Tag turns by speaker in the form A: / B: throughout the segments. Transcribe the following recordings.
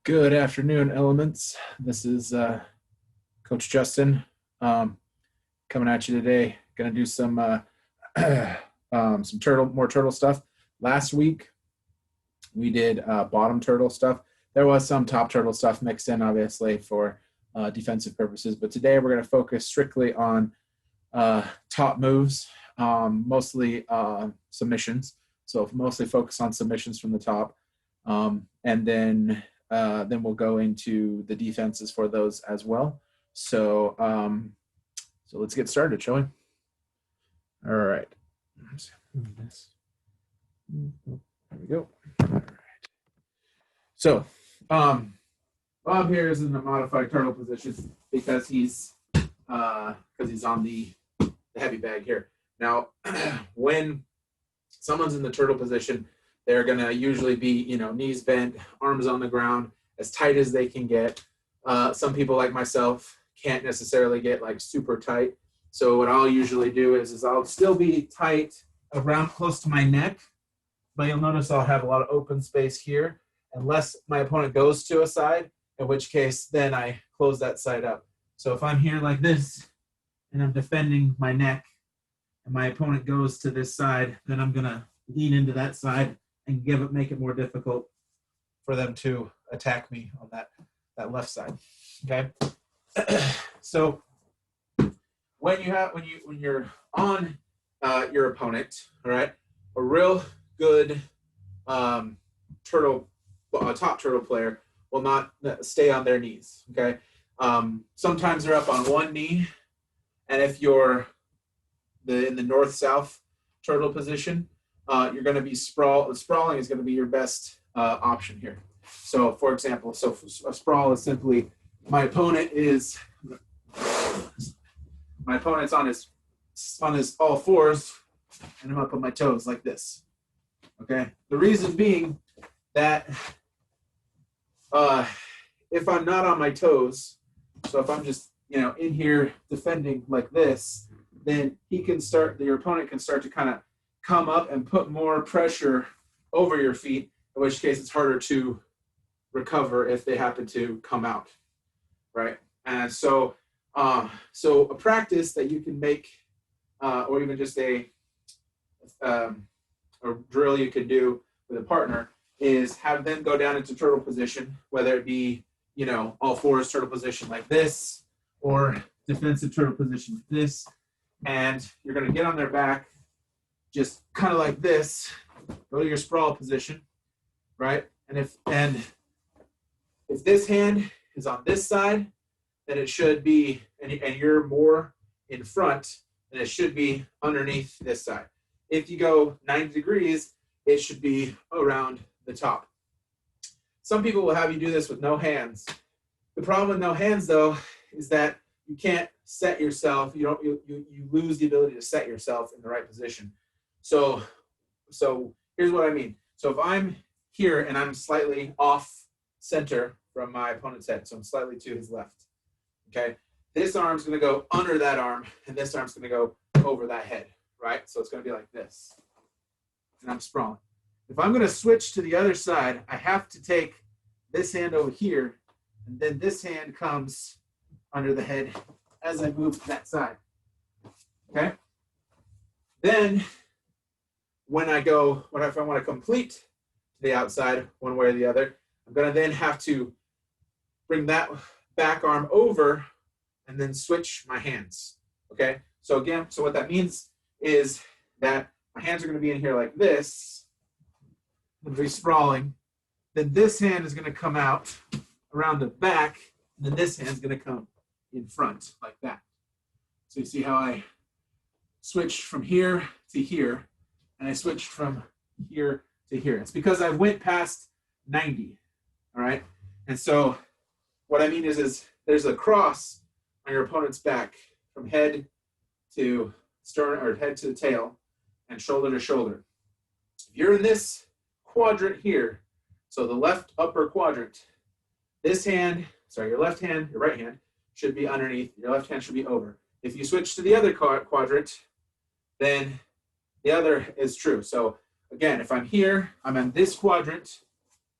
A: Good afternoon, elements. This is Coach Justin coming at you today. Going to do some more turtle stuff. Last week we did bottom turtle stuff. There was some top turtle stuff mixed in, obviously, for defensive purposes. But today we're going to focus strictly on top moves, mostly submissions. So mostly focus on submissions from the top, and then we'll go into the defenses for those as well. So let's get started, shall we? All right. There we go. All right. So Bob here is in the modified turtle position because he's on the heavy bag here. Now, when someone's in the turtle position, they're going to usually be, knees bent, arms on the ground, as tight as they can get. Some people like myself can't necessarily get like super tight. So what I'll usually do is I'll still be tight around close to my neck, but you'll notice I'll have a lot of open space here, unless my opponent goes to a side, in which case then I close that side up. So if I'm here like this and I'm defending my neck and my opponent goes to this side, then I'm going to lean into that side and make it more difficult for them to attack me on that left side. Okay. So when you're on your opponent, all right, a real good top turtle player will not stay on their knees. Okay. Sometimes they're up on one knee, and if you're in the north-south turtle position, you're going to be sprawling is going to be your best option here. So, for example, a sprawl is simply my opponent's on his all fours, and I'm up on my toes like this. Okay. The reason being that if I'm not on my toes, so if I'm just in here defending like this, then your opponent can start to kind of come up and put more pressure over your feet, in which case it's harder to recover if they happen to come out, right? And so a practice that you can make, or even just a drill you could do with a partner, is have them go down into turtle position, whether it be, all fours turtle position like this, or defensive turtle position like this, and you're going to get on their back, just kind of like this, go to your sprawl position, right? And if this hand is on this side, then it should be, and you're more in front, then it should be underneath this side. If you go 90 degrees, it should be around the top. Some people will have you do this with no hands. The problem with no hands, though, is that you can't set yourself. You lose the ability to set yourself in the right position. So here's what I mean. So if I'm here and I'm slightly off center from my opponent's head, so I'm slightly to his left, okay? This arm's going to go under that arm, and this arm's going to go over that head, right? So it's going to be like this, and I'm sprawling. If I'm going to switch to the other side, I have to take this hand over here, and then this hand comes under the head as I move to that side, okay? Then if I want to complete to the outside one way or the other, I'm going to then have to bring that back arm over and then switch my hands, okay? So what that means is that my hands are going to be in here like this. I'm going to be sprawling. Then this hand is going to come out around the back, and then this hand is going to come in front like that. So you see how I switched from here to here, and I switched from here to here. It's because I went past 90, all right? And so what I mean is there's a cross on your opponent's back from head to stern, or head to tail, and shoulder to shoulder. If you're in this quadrant here, so the left upper quadrant, your left hand, your right hand should be underneath, your left hand should be over. If you switch to the other quadrant, then the other is true. So again, if I'm here, I'm in this quadrant,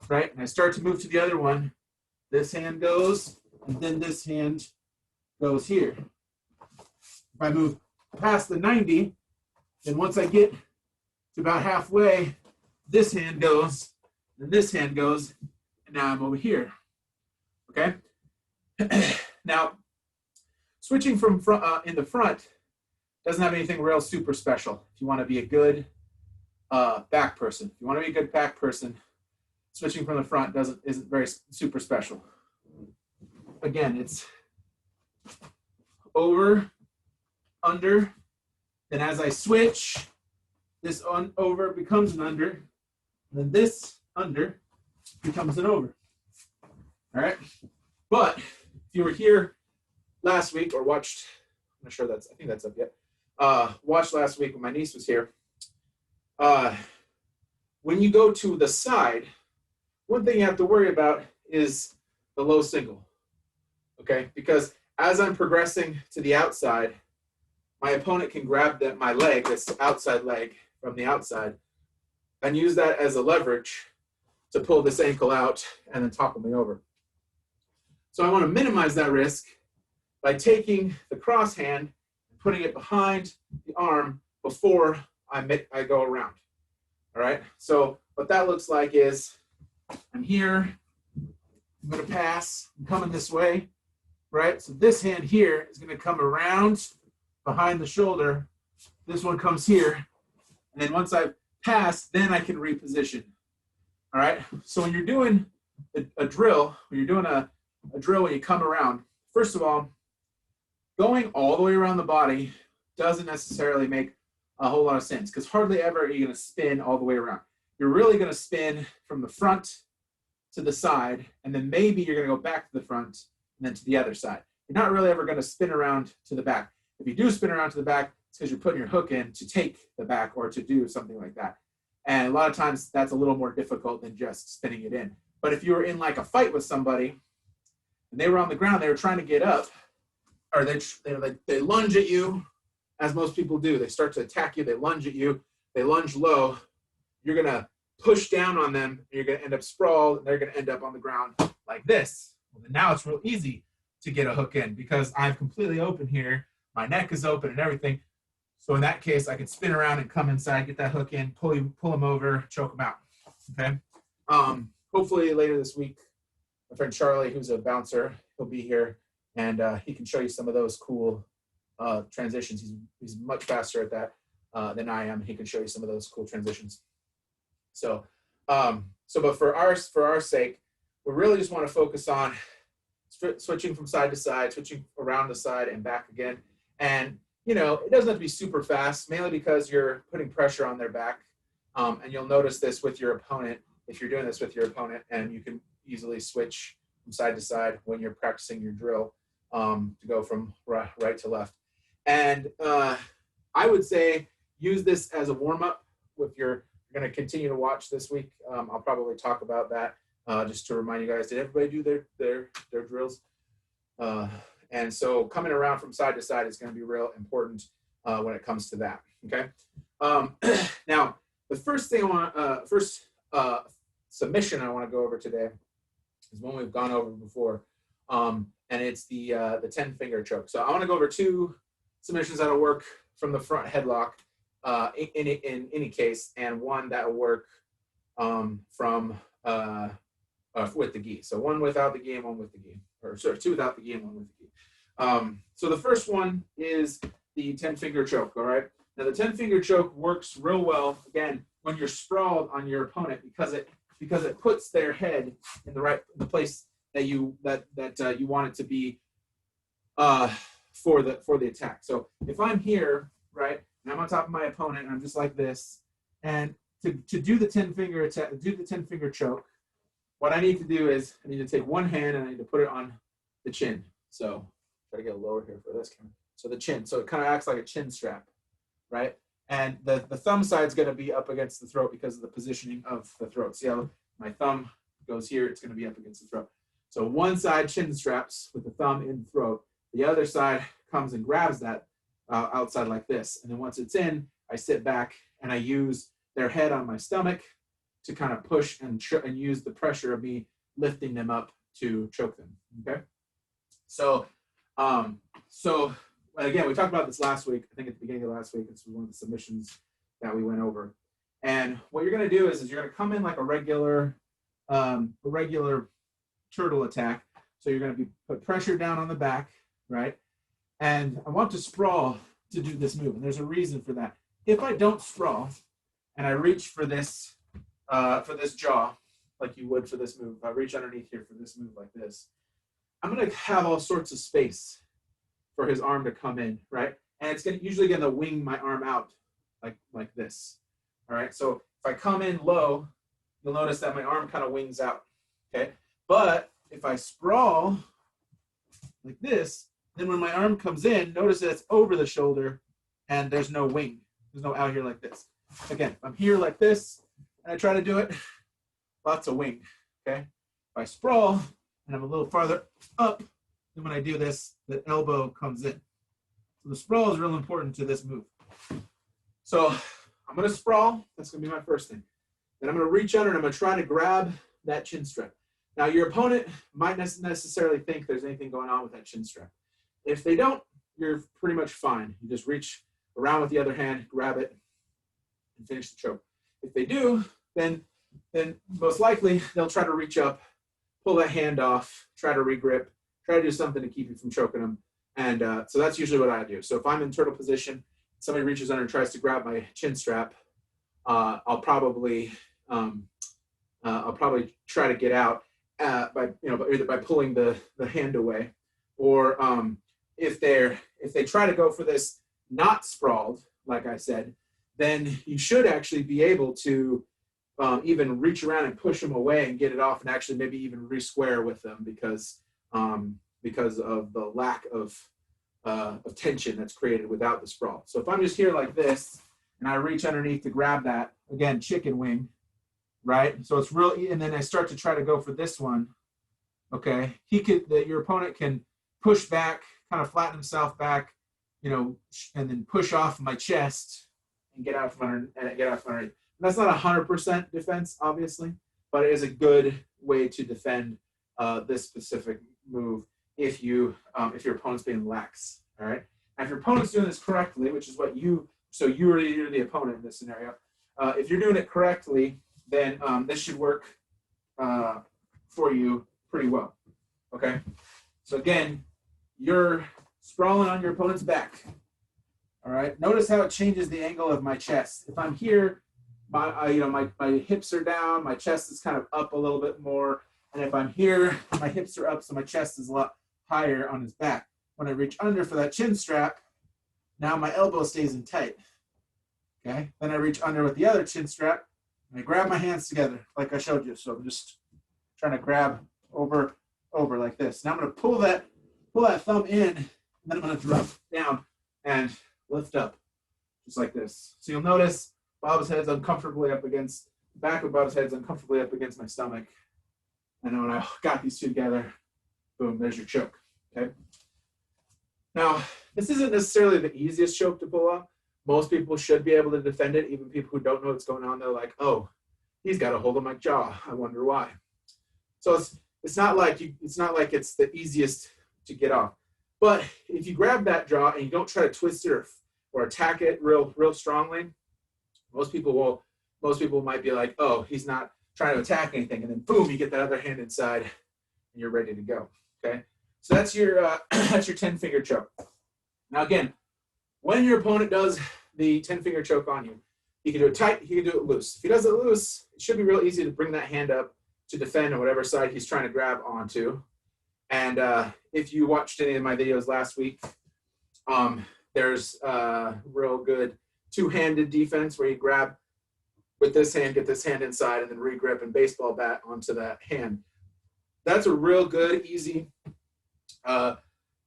A: right? And I start to move to the other one, this hand goes, and then this hand goes here. If I move past the 90, then once I get to about halfway, this hand goes, then this hand goes, and now I'm over here. Okay? Now, switching from in the front doesn't have anything real super special. If you want to be a good back person, if you want to be a good back person, switching from the front isn't very super special. Again, it's over, under, then as I switch, this over becomes an under, and then this under becomes an over. All right? But if you were here last week or watched, I'm not sure I think that's up yet, watched last week when my niece was here, when you go to the side, one thing you have to worry about is the low single, okay? Because as I'm progressing to the outside, my opponent can grab my leg, this outside leg from the outside, and use that as a leverage to pull this ankle out and then topple me over. So I want to minimize that risk by taking the cross hand and putting it behind the arm before I go around. All right? So what that looks like is I'm here, I'm going to pass, I'm coming this way, right? So this hand here is going to come around behind the shoulder. This one comes here. And then once I've passed, then I can reposition. All right? So when you're doing a drill, when you're doing a drill when you come around, first of all, going all the way around the body doesn't necessarily make a whole lot of sense because hardly ever are you going to spin all the way around. You're really going to spin from the front to the side, and then maybe you're going to go back to the front and then to the other side. You're not really ever going to spin around to the back. If you do spin around to the back, it's because you're putting your hook in to take the back or to do something like that. And a lot of times that's a little more difficult than just spinning it in. But if you were in like a fight with somebody and they were on the ground, they were trying to get up, or they lunge at you, as most people do. They start to attack you, they lunge at you, they lunge low. You're going to push down on them, and you're going to end up sprawled, and they're going to end up on the ground like this. Well, now it's real easy to get a hook in because I'm completely open here. My neck is open and everything. So in that case, I could spin around and come inside, get that hook in, pull them over, choke them out. Okay. Hopefully later this week, my friend Charlie, who's a bouncer, he'll be here, and he can show you some of those cool transitions. He's much faster at that than I am. He can show you some of those cool transitions. So, but for our sake, we really just want to focus on switching from side to side, switching around the side and back again. And, it doesn't have to be super fast, mainly because you're putting pressure on their back. And you'll notice this with your opponent, if you're doing this with your opponent, and you can easily switch from side to side when you're practicing your drill to go from right to left. And I would say use this as a warm-up if you're going to continue to watch this week. I'll probably talk about that just to remind you guys, did everybody do their drills? And so coming around from side to side is going to be real important when it comes to that, okay? Now, the first thing submission I want to go over today is one we've gone over before, and it's the 10-finger choke. So I want to go over two submissions that'll work from the front headlock in any case, and one that will work with the gi. So one without the gi and one with the gi, or sorry, two without the gi and one with the gi. So the first one is the 10-finger choke. All right. Now the 10-finger choke works real well again when you're sprawled on your opponent because it puts their head in the place that you want it to be for the attack. So if I'm here, right, and I'm on top of my opponent, and I'm just like this, and to do the 10-finger attack, do the 10-finger choke, what I need to do is I need to take one hand and I need to put it on the chin. So try to get lower here for this camera. So the chin. So it kind of acts like a chin strap, right? And the thumb side is going to be up against the throat because of the positioning of the throat. See how my thumb goes here? It's going to be up against the throat. So one side chin straps with the thumb in the throat. The other side comes and grabs that outside like this. And then once it's in, I sit back and I use their head on my stomach to kind of push and use the pressure of me lifting them up to choke them. Okay. So, again, we talked about this last week. I think at the beginning of last week, it's one of the submissions that we went over. And what you're going to do is you're going to come in like a regular turtle attack. So you're going to put pressure down on the back, right? And I want to sprawl to do this move, and there's a reason for that. If I don't sprawl and I reach for this jaw, like you would for this move, if I reach underneath here for this move like this, I'm going to have all sorts of space for his arm to come in, right? And it's usually going to wing my arm out like this, all right? So if I come in low, you'll notice that my arm kind of wings out, okay? But if I sprawl like this, then when my arm comes in, notice that it's over the shoulder and there's no wing. There's no out here like this. Again, if I'm here like this and I try to do it, lots of wing, okay? If I sprawl and I'm a little farther up, then when I do this, the elbow comes in. So the sprawl is real important to this move. So I'm going to sprawl. That's going to be my first thing. Then I'm going to reach under and I'm going to try to grab that chin strap. Now, your opponent might not necessarily think there's anything going on with that chin strap. If they don't, you're pretty much fine. You just reach around with the other hand, grab it, and finish the choke. If they do, then most likely they'll try to reach up, pull that hand off, try to regrip, try to do something to keep you from choking them. And so that's usually what I do. So if I'm in turtle position, somebody reaches under and tries to grab my chin strap, I'll probably try to get out by either by pulling the hand away, or if they try to go for this not sprawled, like I said, then you should actually be able to even reach around and push them away and get it off, and actually maybe even re-square with them because of the lack of tension that's created without the sprawl. So if I'm just here like this and I reach underneath to grab that, again, chicken wing, right? So it's real, and then I start to try to go for this one. Okay, your opponent can push back, kind of flatten himself back, and then push off my chest and get out from underneath. That's not 100% defense, obviously, but it is a good way to defend this specific move if your opponent's being lax. All right. Now, if your opponent's doing this correctly, which is you're the opponent in this scenario. If you're doing it correctly, then this should work for you pretty well. Okay. So again, you're sprawling on your opponent's back. All right. Notice how it changes the angle of my chest. If I'm here, my hips are down, my chest is kind of up a little bit more. And if I'm here, my hips are up, so my chest is a lot higher on his back. When I reach under for that chin strap, now my elbow stays in tight. Okay. Then I reach under with the other chin strap, and I grab my hands together like I showed you. So I'm just trying to grab over like this. Now I'm going to pull that thumb in, and then I'm going to drop down and lift up just like this. So you'll notice Bob's head's uncomfortably up against, the back of Bob's head's uncomfortably up against my stomach. And then when I got these two together, boom, there's your choke. Okay. Now, this isn't necessarily the easiest choke to pull off. Most people should be able to defend it. Even people who don't know what's going on, they're like, oh, he's got a hold of my jaw. I wonder why. So it's not like it's the easiest to get off. But if you grab that jaw and you don't try to twist it or attack it real strongly, most people might be like, oh, he's not trying to attack anything, and then boom, you get that other hand inside and you're ready to go. Okay. So that's your 10-finger choke. Now again, when your opponent does the 10-finger choke on you, he can do it tight, he can do it loose. If he does it loose, it should be real easy to bring that hand up to defend on whatever side he's trying to grab onto. And if you watched any of my videos last week, there's real good two-handed defense where you grab with this hand, get this hand inside, and then re-grip and baseball bat onto that hand. That's a real good, easy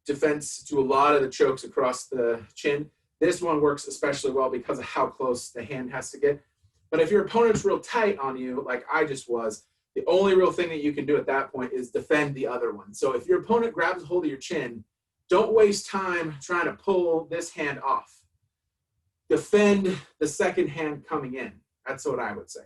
A: defense to a lot of the chokes across the chin. This one works especially well because of how close the hand has to get. But if your opponent's real tight on you, like I just was, the only real thing that you can do at that point is defend the other one. So if your opponent grabs a hold of your chin, don't waste time trying to pull this hand off. Defend the second hand coming in. That's what I would say.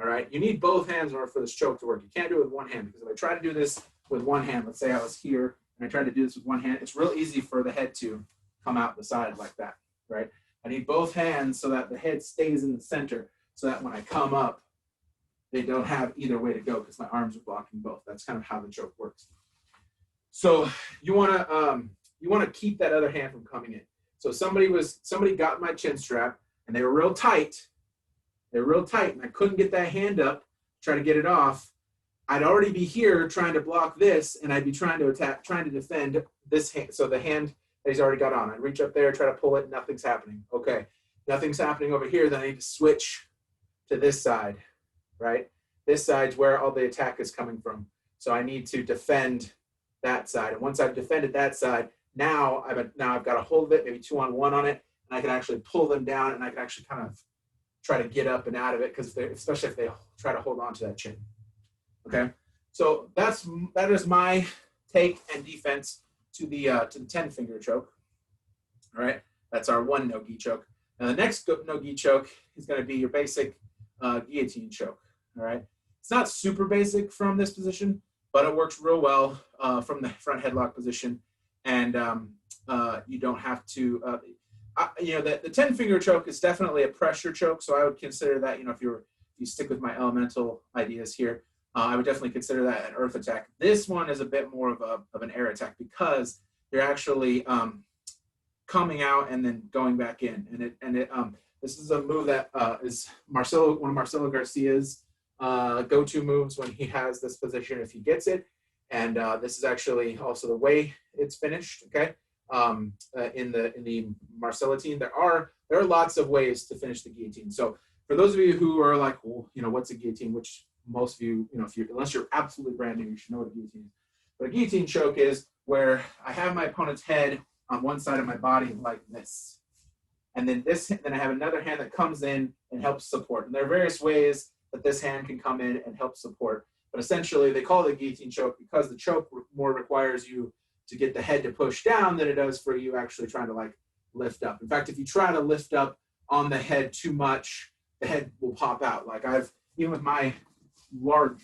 A: All right. You need both hands in order for this choke to work. You can't do it with one hand, because if I try to do this with one hand. Let's say I was here and I tried to do this with one hand. It's real easy for the head to come out the side like that, right? I need both hands so that the head stays in the center, so that when I come up, they don't have either way to go because my arms are blocking both. That's kind of how the choke works. So you want to keep that other hand from coming in. So somebody got my chin strap and they were real tight. They were real tight, and I couldn't get that hand up, try to get it off. I'd already be here trying to block this, and I'd be trying to attack, trying to defend this hand. So the hand that he's already got on, I'd reach up there, try to pull it, nothing's happening. Okay, nothing's happening over here, then I need to switch to this side, right? This side's where all the attack is coming from. So I need to defend that side. And once I've defended that side, now I've got a hold of it, maybe 2-on-1 on it, and I can actually pull them down, and I can actually kind of try to get up and out of it, because especially if they try to hold on to that chin. Okay, so that is my take and defense to the 10-finger choke. All right, that's our one no-gi choke. Now the next no-gi choke is going to be your basic guillotine choke. All right, it's not super basic from this position, but it works real well from the front headlock position, and you don't have to. The 10-finger choke is definitely a pressure choke, so I would consider that. If you stick with my elemental ideas here, I would definitely consider that an earth attack. This one is a bit more of an air attack, because you're actually coming out and then going back in, and this is a move that is one of Marcelo Garcia's go-to moves when he has this position if he gets it, and this is actually also the way it's finished. Okay, in the Marcelo team, there are lots of ways to finish the guillotine. So for those of you who are like, well, what's a guillotine? Which most of you, unless you're absolutely brand new, you should know what a guillotine is. But a guillotine choke is where I have my opponent's head on one side of my body like this, and then I have another hand that comes in and helps support. And there are various ways that this hand can come in and help support. But essentially, they call it a guillotine choke because the choke more requires you to get the head to push down than it does for you actually trying to lift up. In fact, if you try to lift up on the head too much, the head will pop out. Even with my large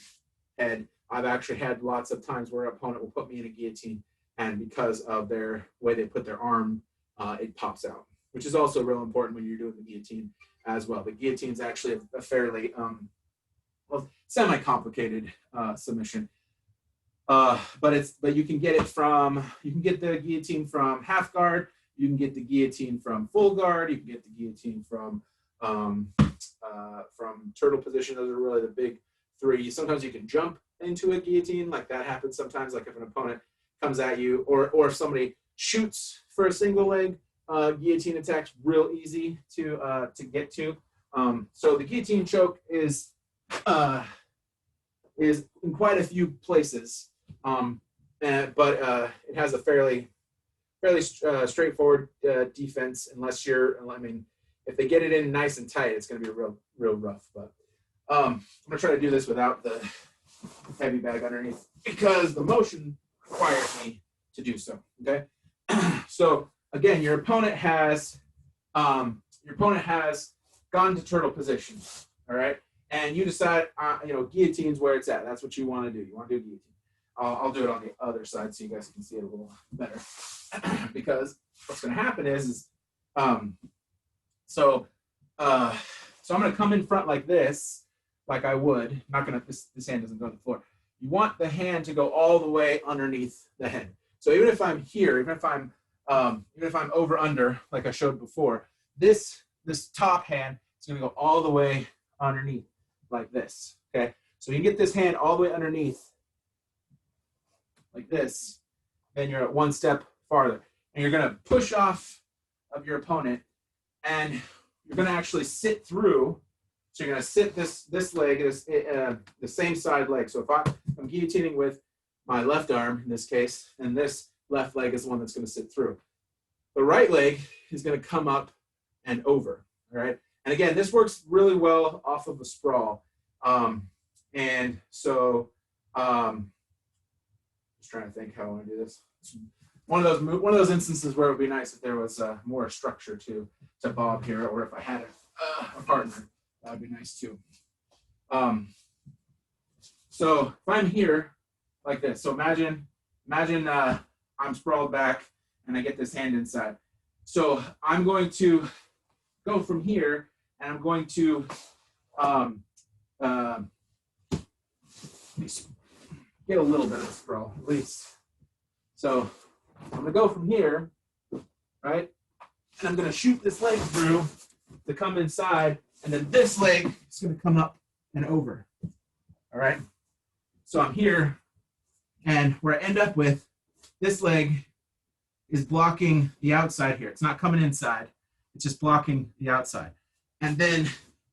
A: head, I've actually had lots of times where an opponent will put me in a guillotine, and because of their way they put their arm, it pops out, which is also real important when you're doing the guillotine as well. The guillotine is actually a fairly semi-complicated submission. But you can get the guillotine from half guard, you can get the guillotine from full guard, you can get the guillotine from turtle position. Those are really the big three. Sometimes you can jump into a guillotine, like that happens sometimes, like if an opponent comes at you, or if somebody shoots for a single leg, guillotine attack's real easy to get to. So the guillotine choke is in quite a few places. But it has a fairly straightforward defense, unless if they get it in nice and tight, it's going to be real rough. But I'm going to try to do this without the heavy bag underneath, because the motion requires me to do so. Okay, so again, your opponent has gone to turtle position. All right, and you decide, guillotine's where it's at. That's what you want to do. You want to do a guillotine. I'll do it on the other side so you guys can see it a little better. Because what's going to happen is so I'm going to come in front like this, like I would. This hand doesn't go to the floor. You want the hand to go all the way underneath the head. So even if I'm here, even if I'm over under, like I showed before, this top hand is going to go all the way underneath, like this. Okay, so you get this hand all the way underneath, like this, then you're at one step farther. And you're going to push off of your opponent, and you're going to actually sit through. So you're going to sit this leg, the same side leg. So if I'm guillotining with my left arm, in this case, and this left leg is the one that's going to sit through. The right leg is going to come up and over, all right? And again, this works really well off of a sprawl. And so, just trying to think how I want to do this. It's one of those instances where it would be nice if there was more structure to Bob here, or if I had a partner, that would be nice too. So if I'm here, like this. So imagine I'm sprawled back and I get this hand inside. So I'm going to go from here and I'm going to get a little bit of sprawl at least. So I'm gonna go from here, right? And I'm gonna shoot this leg through to come inside, and then this leg is gonna come up and over. All right. So I'm here, and where I end up with, this leg is blocking the outside here. It's not coming inside. It's just blocking the outside. And then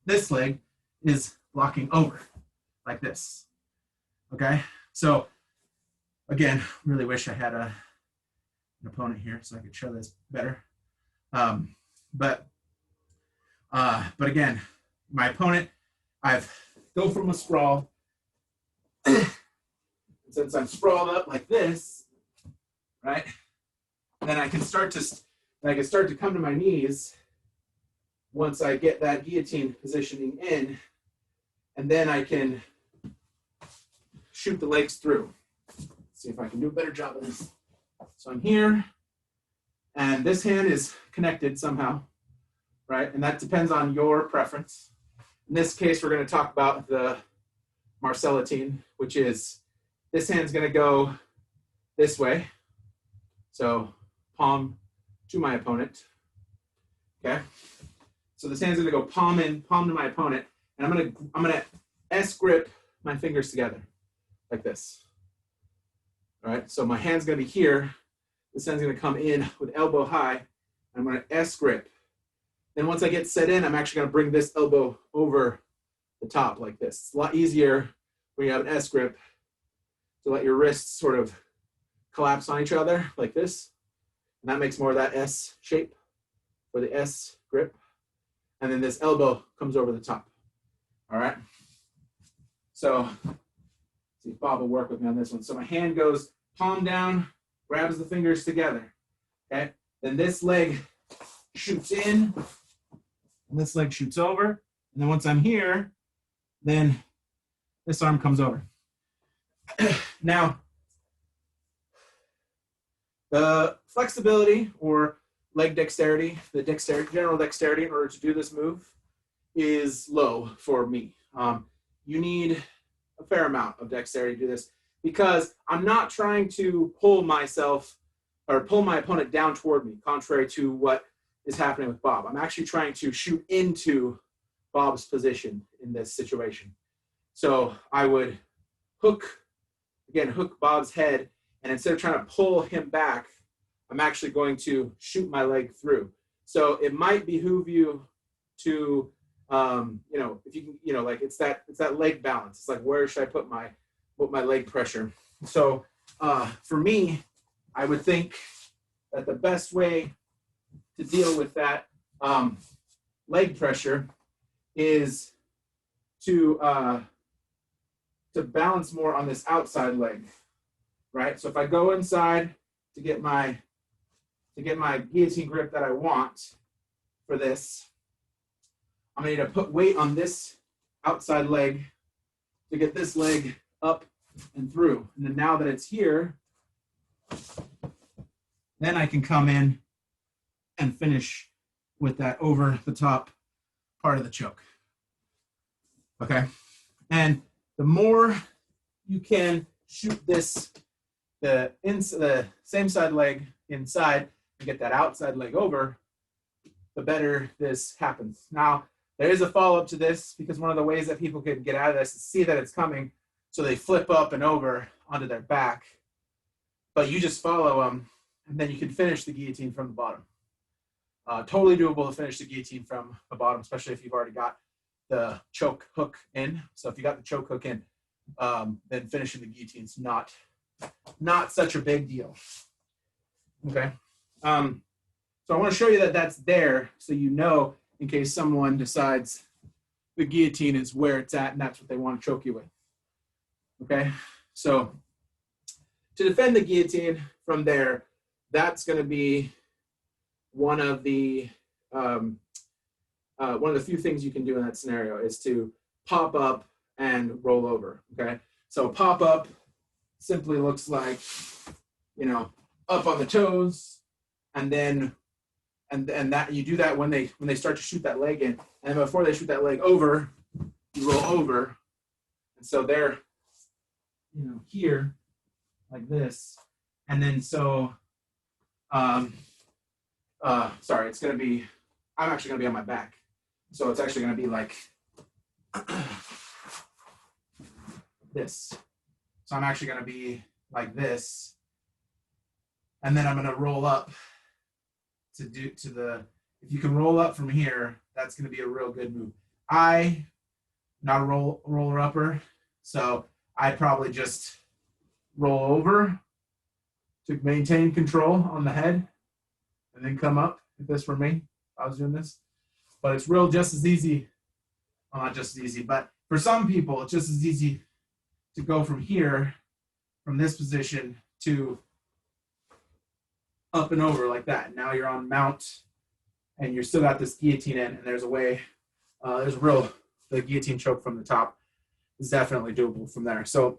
A: this leg is blocking over like this. Okay. So again, really wish I had an opponent here so I could show this better. But again, my opponent, I've go from a sprawl. Since I'm sprawled up like this, right? Then I can start to come to my knees once I get that guillotine positioning in, and then I can shoot the legs through. Let's see if I can do a better job of this. So I'm here, and this hand is connected somehow, right? And that depends on your preference. In this case, we're going to talk about the Marcellitine, which is this hand's going to go this way. So palm to my opponent. Okay. So this hand's going to go palm to my opponent, and I'm going to S grip my fingers together like this. All right. So my hand's going to be here. This hand's going to come in with elbow high. I'm going to S grip. Then once I get set in, I'm actually going to bring this elbow over the top like this. It's a lot easier when you have an S grip to let your wrists sort of collapse on each other like this. And that makes more of that S shape for the S grip. And then this elbow comes over the top. All right. So see if Bob will work with me on this one. So my hand goes palm down, grabs the fingers together. Okay. Then this leg shoots in, and this leg shoots over. And then once I'm here, then this arm comes over. Now, the flexibility or leg dexterity, general dexterity in order to do this move is low for me. You need a fair amount of dexterity to do this because I'm not trying to pull myself or pull my opponent down toward me, contrary to what is happening with Bob. I'm actually trying to shoot into Bob's position in this situation. So I would hook Bob's head, and instead of trying to pull him back, I'm actually going to shoot my leg through. So it might behoove you to, if you can, like it's that leg balance. It's like, where should I put my leg pressure? So for me, I would think that the best way to deal with that leg pressure is to balance more on this outside leg, right? So if I go inside to get my guillotine grip that I want for this, I'm going to need to put weight on this outside leg to get this leg up and through. And then now that it's here, then I can come in and finish with that over the top part of the choke. Okay. And the more you can shoot the same side leg inside and get that outside leg over, the better this happens. Now, there is a follow-up to this because one of the ways that people can get out of this is see that it's coming, so they flip up and over onto their back. But you just follow them, and then you can finish the guillotine from the bottom. Totally doable to finish the guillotine from the bottom, especially if you've already got the choke hook in. So if you got the choke hook in, then finishing the guillotine is not such a big deal. Okay. So I want to show you that that's there, so you know in case someone decides the guillotine is where it's at and that's what they want to choke you with. Okay. So to defend the guillotine from there, that's going to be one of the few things you can do in that scenario is to pop up and roll over. Okay. So pop up simply looks like, you know, up on the toes, and then and that you do that when they start to shoot that leg in, and before they shoot that leg over, you roll over, and so they're, you know, here like this, and then so sorry, it's gonna be, I'm actually gonna be on my back, so it's actually gonna be like this. So I'm actually gonna be like this, and then I'm gonna roll up to do to the, if you can roll up from here, that's gonna be a real good move. I not a roller upper, so I'd probably just roll over to maintain control on the head, and then come up. If this were me, if I was doing this, but it's real just as easy. Well, not just as easy, but for some people, it's just as easy to go from here, from this position, to up and over like that. Now you're on mount, and you're still got this guillotine in, and there's a way, the guillotine choke from the top is definitely doable from there. So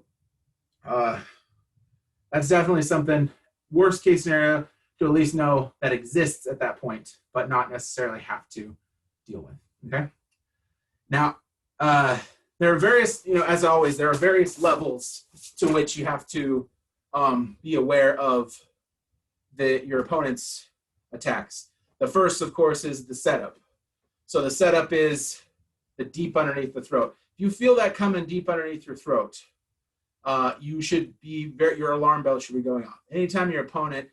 A: that's definitely something, worst case scenario, to at least know that exists at that point, but not necessarily have to deal with, okay? Now, there are various, you know, as always, there are various levels to which you have to be aware of your opponent's attacks. The first, of course, is the setup. So the setup is the deep underneath the throat. If you feel that coming deep underneath your throat, you should be your alarm bell should be going off. Anytime your opponent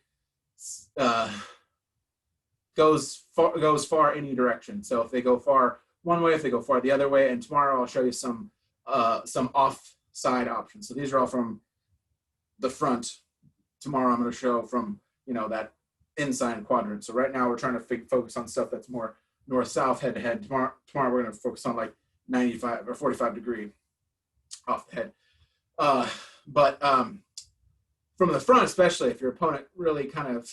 A: goes far any direction. So if they go far one way, if they go far the other way, and tomorrow I'll show you some off-side options. So these are all from the front. Tomorrow I'm going to show from, you know, that inside quadrant. So right now we're trying to focus on stuff that's more north-south, head-to-head. Tomorrow we're going to focus on like 95 or 45 degree off the head. But from the front, especially if your opponent really kind of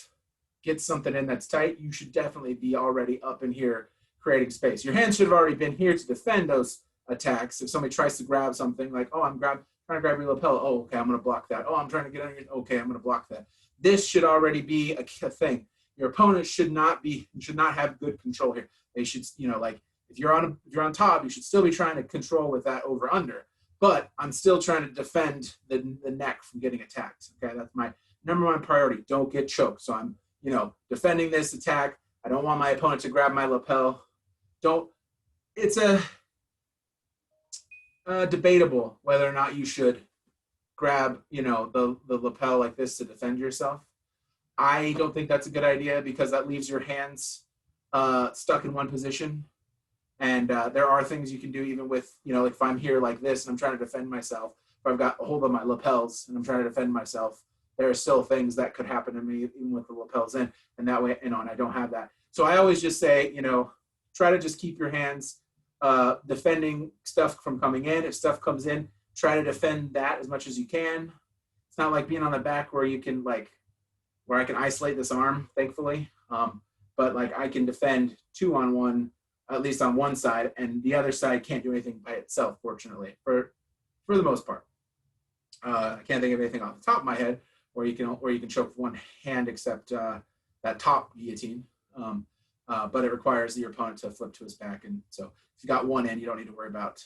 A: gets something in that's tight, you should definitely be already up in here creating space. Your hands should have already been here to defend those attacks. If somebody tries to grab something, like, oh, I'm trying to grab your lapel. Oh, okay, I'm going to block that. Oh, I'm trying to get under your, okay, I'm going to block that. This should already be a thing. Your opponent should not have good control here. They should, you know, like if you're on top, you should still be trying to control with that over under. But I'm still trying to defend the neck from getting attacked. Okay, that's my number one priority. Don't get choked. So I'm, you know, defending this attack. I don't want my opponent to grab my lapel. It's debatable whether or not you should grab, you know, the lapel like this to defend yourself. I don't think that's a good idea because that leaves your hands stuck in one position. And there are things you can do even with, you know, like if I'm here like this and I'm trying to defend myself, if I've got a hold of my lapels and I'm trying to defend myself, there are still things that could happen to me even with the lapels in, and that way, you know, and I don't have that. So I always just say, you know, try to just keep your hands defending stuff from coming in. If stuff comes in, try to defend that as much as you can. It's not like being on the back where you can where I can isolate this arm, thankfully. But like I can defend 2-on-1, at least on one side, and the other side can't do anything by itself, fortunately, for the most part. I can't think of anything off the top of my head where you can choke with one hand except that top guillotine. But it requires your opponent to flip to his back, and so if you got one end, you don't need to worry about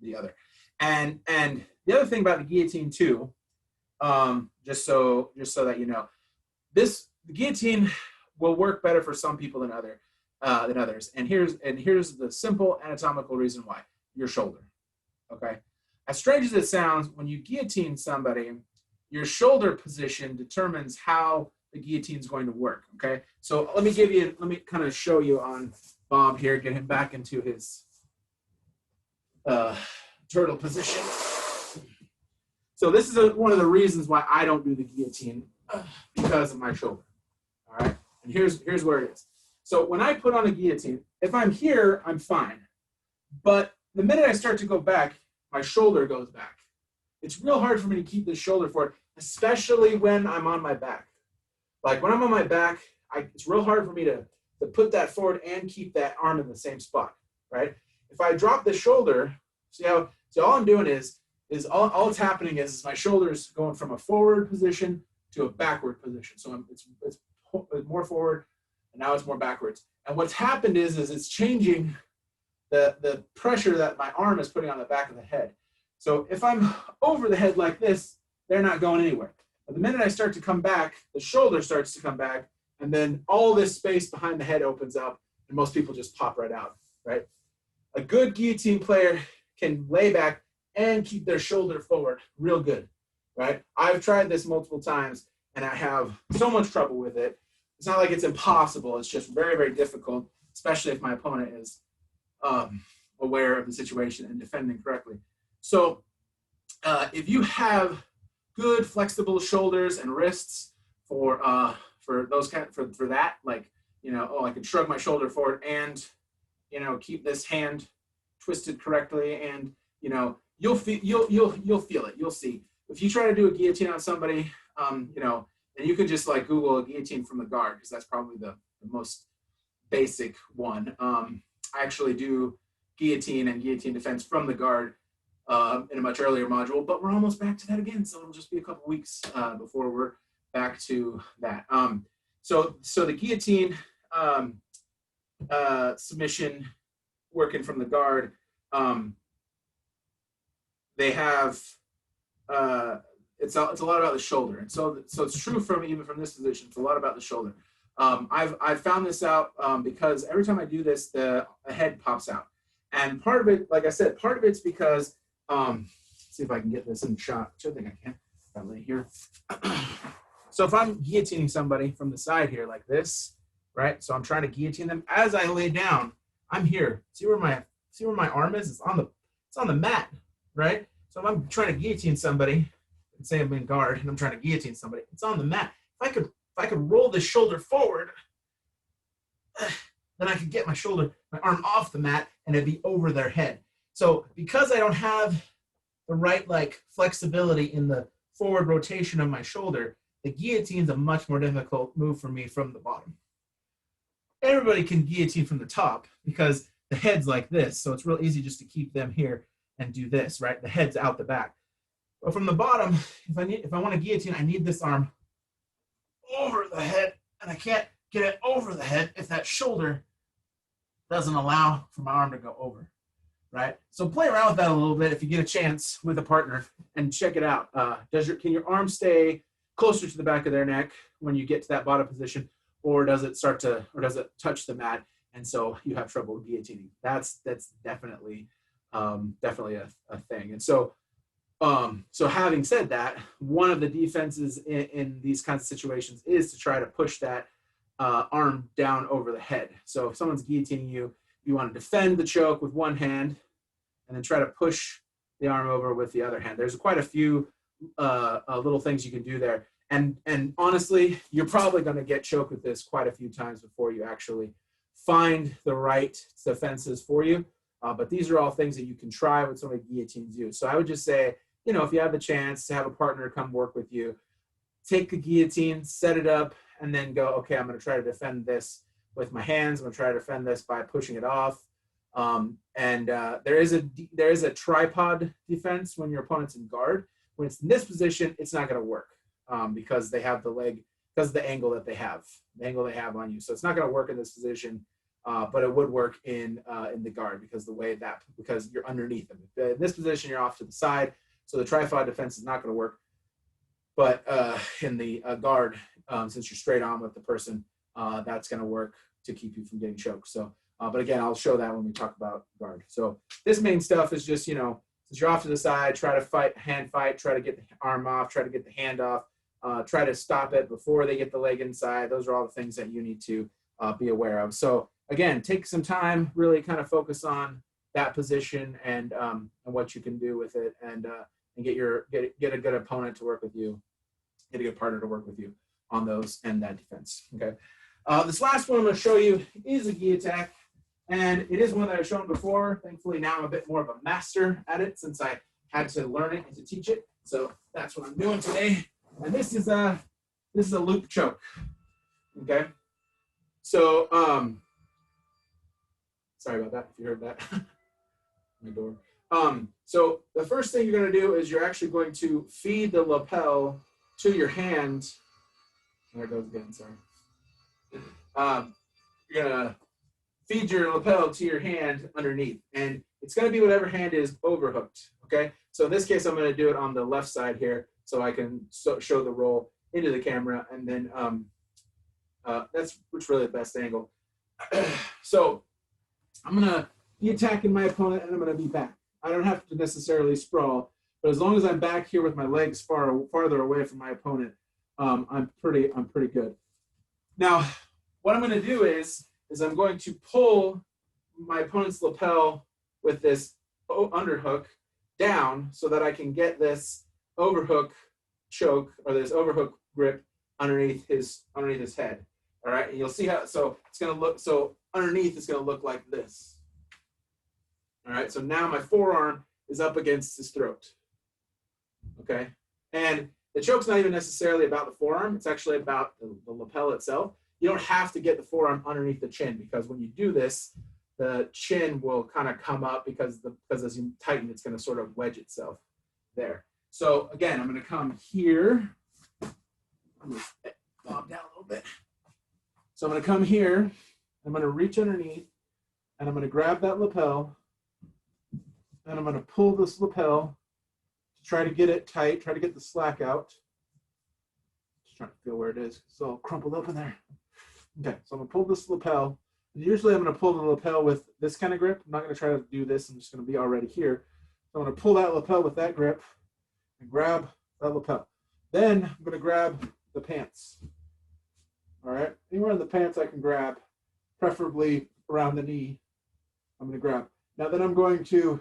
A: the other. And the other thing about the guillotine too, just so that you know, the guillotine will work better for some people than others. And here's the simple anatomical reason why: your shoulder. Okay, as strange as it sounds, when you guillotine somebody, your shoulder position determines how the guillotine is going to work. Okay, so let me kind of show you on Bob here, get him back into his turtle position. So this is one of the reasons why I don't do the guillotine, because of my shoulder. All right, and here's where it is. So when I put on a guillotine, if I'm here, I'm fine. But the minute I start to go back, my shoulder goes back. It's real hard for me to keep this shoulder forward, especially when I'm on my back. Like when I'm on my back, it's real hard for me to put that forward and keep that arm in the same spot, right? If I drop the shoulder, see all I'm doing is is all it's happening is my shoulder's going from a forward position to a backward position. So it's more forward, and now it's more backwards. And what's happened is it's changing the pressure that my arm is putting on the back of the head. So if I'm over the head like this, they're not going anywhere. But the minute I start to come back, the shoulder starts to come back, and then all this space behind the head opens up, and most people just pop right out, right? A good guillotine player can lay back and keep their shoulder forward real good, right? I've tried this multiple times, and I have so much trouble with it. It's not like it's impossible. It's just very, very difficult, especially if my opponent is aware of the situation and defending correctly. So if you have good flexible shoulders and wrists for those for that, like, you know, oh, I can shrug my shoulder forward and, you know, keep this hand twisted correctly, and, you know, you'll feel it. You'll see. If you try to do a guillotine on somebody, you know, and you can just like Google a guillotine from the guard, because that's probably the most basic one. I actually do guillotine and guillotine defense from the guard in a much earlier module, but we're almost back to that again. So it'll just be a couple weeks before we're back to that. So the guillotine submission working from the guard, they have it's a lot about the shoulder, and so it's true even from this position. It's a lot about the shoulder. I've found this out because every time I do this, the head pops out, and part of it, like I said, part of it's because let's see if I can get this in shot. I think I can. Probably here. So if I'm guillotining somebody from the side here like this, right? So I'm trying to guillotine them as I lay down. I'm here. See where my arm is? It's on the mat, right? So if I'm trying to guillotine somebody, and say I'm in guard and I'm trying to guillotine somebody, it's on the mat. If I could roll this shoulder forward, then I could get my arm off the mat, and it'd be over their head. So because I don't have the right like flexibility in the forward rotation of my shoulder, the guillotine is a much more difficult move for me from the bottom. Everybody can guillotine from the top because the head's like this, so it's real easy just to keep them here and do this, right? The head's out the back. But from the bottom, if I want to guillotine, I need this arm over the head, and I can't get it over the head if that shoulder doesn't allow for my arm to go over, right? So play around with that a little bit if you get a chance with a partner, and check it out. Can your arm stay closer to the back of their neck when you get to that bottom position, or does it touch the mat, and so you have trouble guillotining? That's definitely a thing. And so having said that, one of the defenses in these kinds of situations is to try to push that arm down over the head. So if someone's guillotining you, you want to defend the choke with one hand and then try to push the arm over with the other hand. There's quite a few little things you can do there. And honestly, you're probably going to get choked with this quite a few times before you actually find the right defenses for you. But these are all things that you can try when somebody guillotines you. So I would just say, you know, if you have the chance to have a partner come work with you, take the guillotine, set it up, and then go, okay, I'm going to try to defend this with my hands. I'm going to try to defend this by pushing it off. There is a tripod defense when your opponent's in guard. When it's in this position, it's not going to work because they have the leg, because of the angle that they have, on you. So it's not going to work in this position, but it would work in the guard because you're underneath them. In this position, you're off to the side. So the tripod defense is not going to work. But in the guard, since you're straight on with the person, that's going to work to keep you from getting choked. So, but again, I'll show that when we talk about guard. So this main stuff is just, you know, since you're off to the side, try to hand fight, try to get the arm off, try to get the hand off, try to stop it before they get the leg inside. Those are all the things that you need to be aware of. So again, take some time, really kind of focus on that position and what you can do with it, and get a good opponent to work with you, get a good partner to work with you on those and that defense. Okay. This last one I'm going to show you is a gi attack, and it is one that I've shown before. Thankfully, now I'm a bit more of a master at it since I had to learn it and to teach it. So that's what I'm doing today. And this is a loop choke. Okay. So sorry about that if you heard that. My door. So the first thing you're going to do is you're actually going to feed the lapel to your hand. There it goes again, sorry. You're going to feed your lapel to your hand underneath. And it's going to be whatever hand is overhooked, okay? So in this case, I'm going to do it on the left side here so I can show the roll into the camera. And then that's really the best angle. So I'm going to be attacking my opponent and I'm going to be back. I don't have to necessarily sprawl, but as long as I'm back here with my legs farther away from my opponent, I'm pretty good. Now, what I'm going to do is I'm going to pull my opponent's lapel with this underhook down so that I can get this overhook choke or this overhook grip underneath his head. All right, and you'll see how. So it's going to look. So underneath it's going to look like this. All right, so now my forearm is up against his throat. Okay, and the choke's not even necessarily about the forearm. It's actually about the lapel itself. You don't have to get the forearm underneath the chin because when you do this, the chin will kind of come up because as you tighten, it's going to sort of wedge itself there. So again, I'm going to come here. I'm going to bob down a little bit. So I'm going to come here. I'm going to reach underneath, and I'm going to grab that lapel, and I'm going to pull this lapel to try to get it tight, try to get the slack out. Just trying to feel where it is. It's all crumpled up in there. Okay, so I'm going to pull this lapel. Usually I'm going to pull the lapel with this kind of grip. I'm not going to try to do this. I'm just going to be already here. So I'm going to pull that lapel with that grip and grab that lapel. Then I'm going to grab the pants. All right, anywhere in the pants I can grab, preferably around the knee, I'm going to grab. Now then I'm going to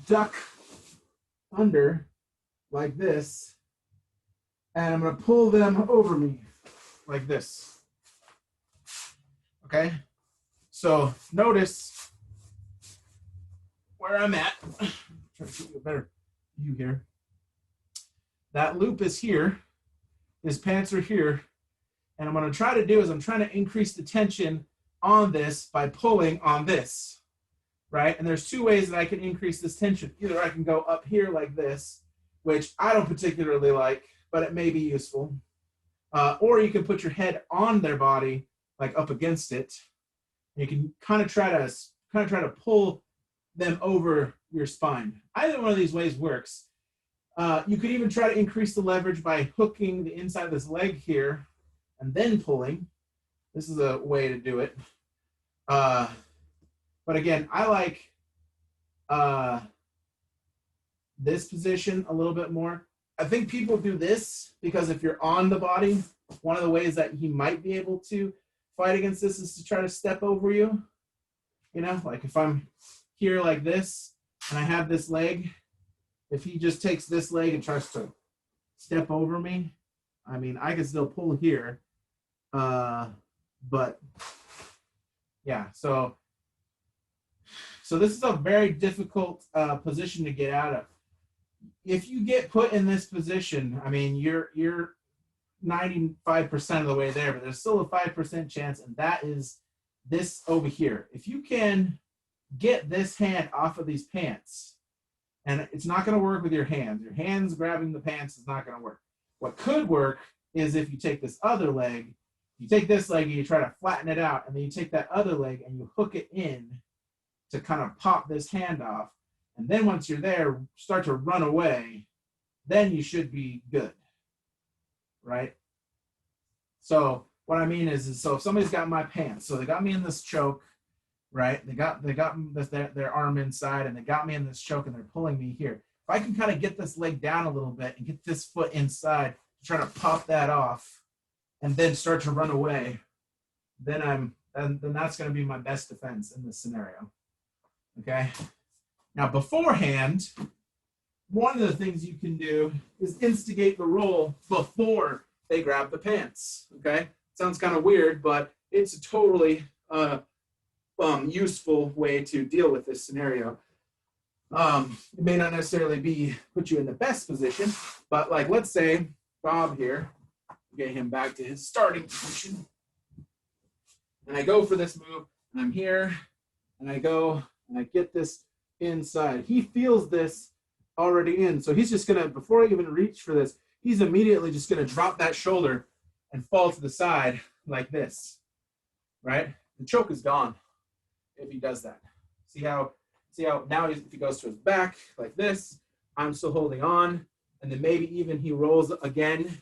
A: duck under like this, and I'm going to pull them over me like this. Okay, so notice where I'm at. Try to get you a better view here. That loop is here. His pants are here. And what I'm trying to do is I'm trying to increase the tension on this by pulling on this, right? And there's two ways that I can increase this tension. Either I can go up here like this, which I don't particularly like, but it may be useful. Or you can put your head on their body, like up against it. You can kind of try to pull them over your spine. Either one of these ways works. You could even try to increase the leverage by hooking the inside of this leg here and then pulling. This is a way to do it. But again, I like this position a little bit more. I think people do this because if you're on the body, one of the ways that he might be able to fight against this is to try to step over you. You know, like if I'm here like this and I have this leg, if he just takes this leg and tries to step over me, I mean, I can still pull here. But yeah, so this is a very difficult position to get out of. If you get put in this position, I mean, you're 95% of the way there, but there's still a 5% chance, and that is this over here. If you can get this hand off of these pants, and it's not going to work with your hands. Your hands grabbing the pants is not going to work. What could work is if you take this other leg, you take this leg and you try to flatten it out, and then you take that other leg and you hook it in to kind of pop this hand off. And then once you're there, start to run away, then you should be good, right? So what I mean is so if somebody's got my pants, so they got me in this choke, right? They got their arm inside, and they got me in this choke, and they're pulling me here. If I can kind of get this leg down a little bit and get this foot inside, try to pop that off, and then start to run away, then that's going to be my best defense in this scenario. Okay. Now beforehand, one of the things you can do is instigate the roll before they grab the pants. Okay. Sounds kind of weird, but it's a totally useful way to deal with this scenario. It may not necessarily put you in the best position, but like let's say Bob here, get him back to his starting position, and I go for this move, and I'm here, and I go and I get this inside. He feels this already in. So he's just gonna, before I even reach for this, he's immediately just gonna drop that shoulder and fall to the side like this, right? The choke is gone if he does that. See how now if he goes to his back like this, I'm still holding on, and then maybe even he rolls again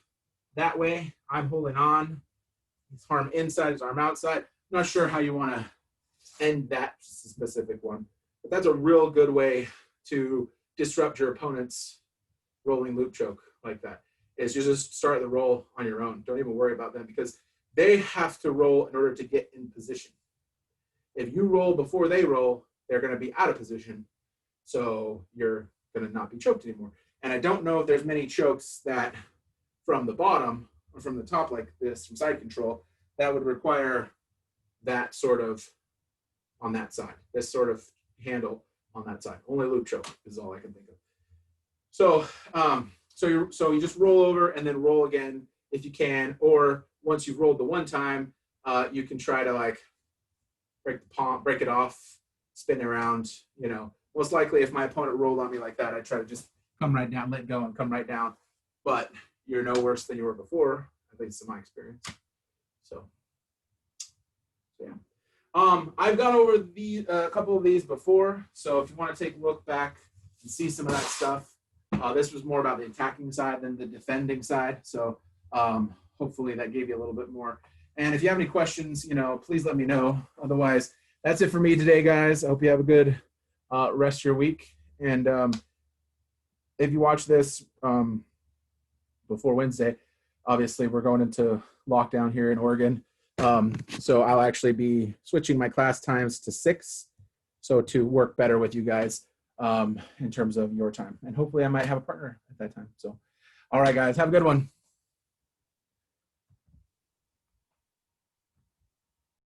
A: that way, I'm holding on, his arm inside, his arm outside. I'm not sure how you want to end that specific one, but that's a real good way to disrupt your opponent's rolling loop choke like that, is you just start the roll on your own. Don't even worry about them, because they have to roll in order to get in position. If you roll before they roll, they're going to be out of position. So you're going to not be choked anymore. And I don't know if there's many chokes that from the bottom or from the top like this, from side control, that would require that sort of on that side, this sort of handle on that side. Only loop choke is all I can think of. So, so you just roll over and then roll again if you can, or once you've rolled the one time, you can try to like break the palm, break it off, spin around. You know, most likely if my opponent rolled on me like that, I try to just come right down, let go, and come right down. But you're no worse than you were before, at least in my experience. So yeah. I've gone over the a couple of these before, so if you want to take a look back and see some of that stuff, this was more about the attacking side than the defending side. So hopefully that gave you a little bit more. And if you have any questions, you know, please let me know. Otherwise, that's it for me today, guys. I hope you have a good rest of your week. And if you watch this before Wednesday, obviously we're going into lockdown here in Oregon. So I'll actually be switching my class times to 6, so to work better with you guys in terms of your time. And hopefully I might have a partner at that time. So, all right, guys, have a good one.